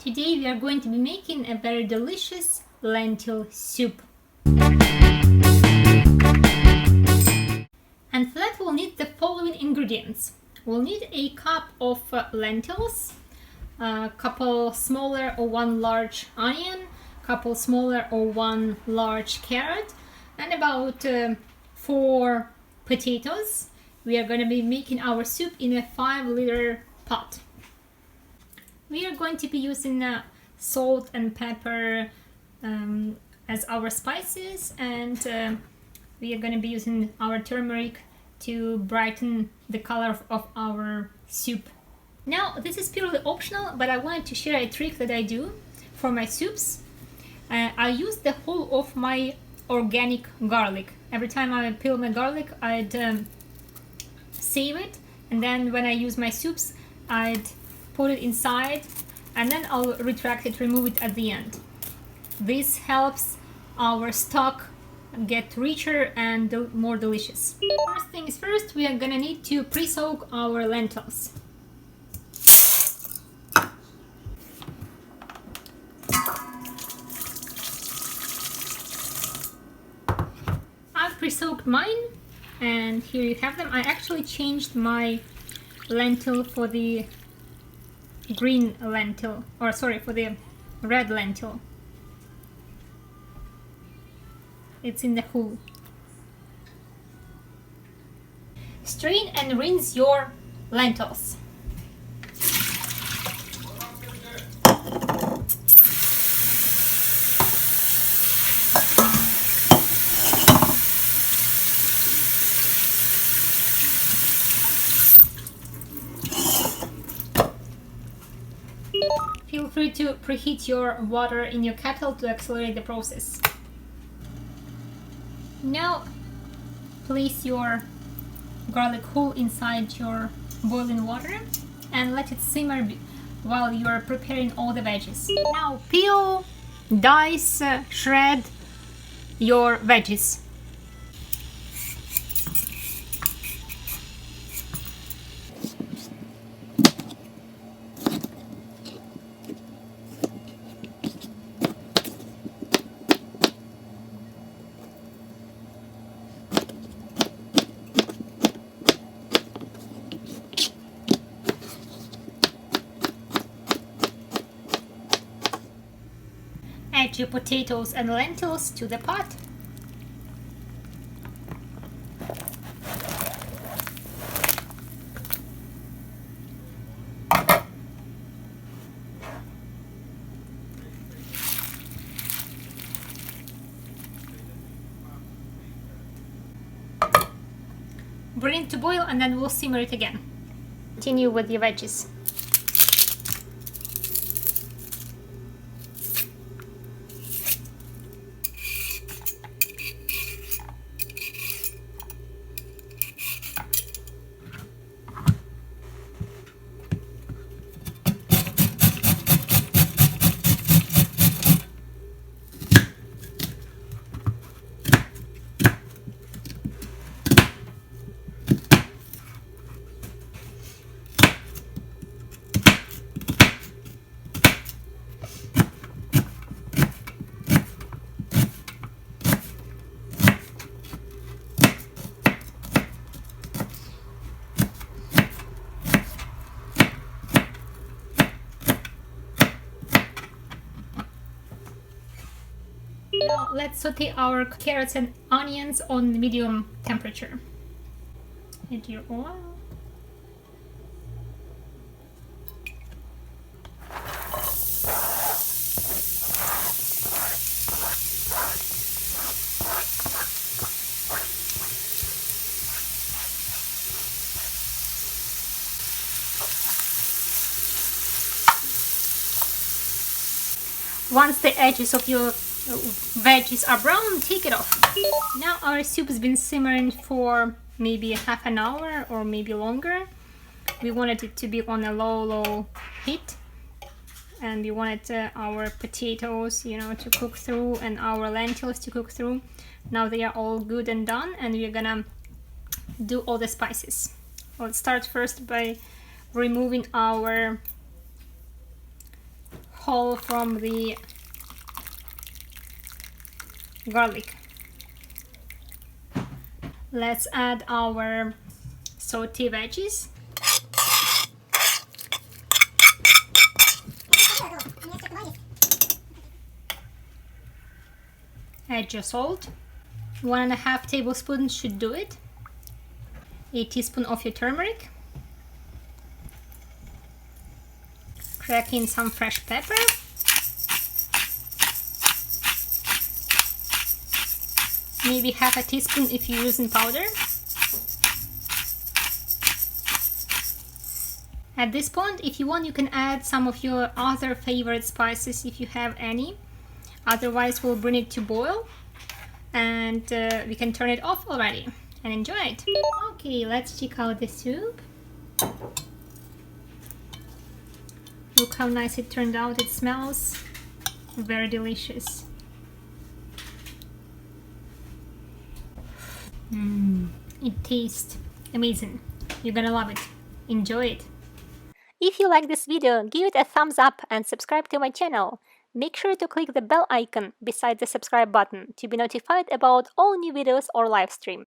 Today we are going to be making a very delicious lentil soup. And for that we'll need the following ingredients. We'll need a cup of lentils, a couple smaller or one large onion, couple smaller or one large carrot, and about 4 potatoes. We are going to be making our soup in a 5-liter pot. We are going to be using salt and pepper as our spices, and we are going to be using our turmeric to brighten the color of our soup. Now, this is purely optional, but I wanted to share a trick that I do for my soups. I use the whole of my organic garlic. Every time I peel my garlic, I'd save it, and then when I use my soups, I'd put it inside, and then I'll retract it, remove it at the end. This helps our stock get richer and more delicious. First things first, we are gonna need to pre-soak our lentils. I've pre-soaked mine, and here you have them. I actually changed my lentil for the green lentil, or sorry, for the red lentil. It's in the hull. Strain and rinse your lentils. Feel free to preheat your water in your kettle to accelerate the process. Now place your garlic whole inside your boiling water and let it simmer while you are preparing all the veggies. Now peel, dice, shred your veggies. Add your potatoes and lentils to the pot. Bring it to boil, and then we'll simmer it again. Continue with your veggies. Now let's saute our carrots and onions on medium temperature. Add your oil. Once the edges of your veggies are brown, take it off. Now our soup has been simmering for maybe half an hour or maybe longer. We wanted it to be on a low heat, and we wanted our potatoes, to cook through, and our lentils to cook through. Now they are all good and done, and we're gonna do all the spices. Let's start first by removing our alcohol from the garlic. Let's add our sauté veggies. Add your salt. 1.5 tablespoons should do it. A teaspoon of your turmeric. Crack in some fresh pepper. Maybe half a teaspoon if you're using powder. At this point, if you want, you can add some of your other favorite spices if you have any. Otherwise, we'll bring it to boil and we can turn it off already and enjoy it. Okay, let's check out the soup. Look how nice it turned out. It smells very delicious. It tastes amazing. You're gonna love it. Enjoy it. If you like this video, give it a thumbs up and subscribe to my channel. Make sure to click the bell icon beside the subscribe button to be notified about all new videos or live stream.